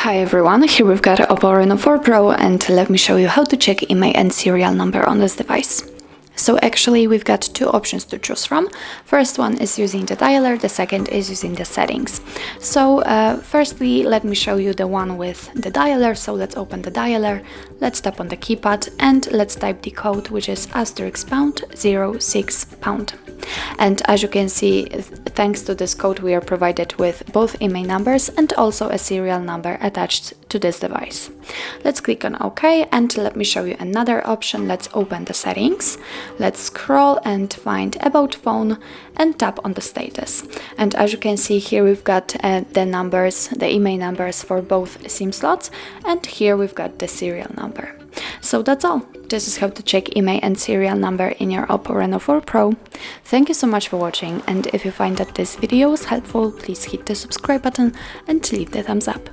Hi everyone, here we've got OPPO Reno4 Pro, and let me show you how to check IMEI and serial number on this device. So actually we've got two options to choose from. First one is using the dialer, the second is using the settings. So firstly, let me show you the one with the dialer. So let's open the dialer, let's tap on the keypad and let's type the code, which is *#06#. And as you can see, thanks to this code we are provided with both IMEI numbers and also a serial number attached to this device. Let's click on OK, and let me show you another option. Let's open the settings, let's scroll and find About Phone and tap on the status. And as you can see here, we've got the numbers, the IMEI numbers for both SIM slots, and here we've got the serial number. So that's all. This is how to check IMEI and serial number in your OPPO Reno4 Pro. Thank you so much for watching, and if you find that this video was helpful, please hit the subscribe button and leave the thumbs up.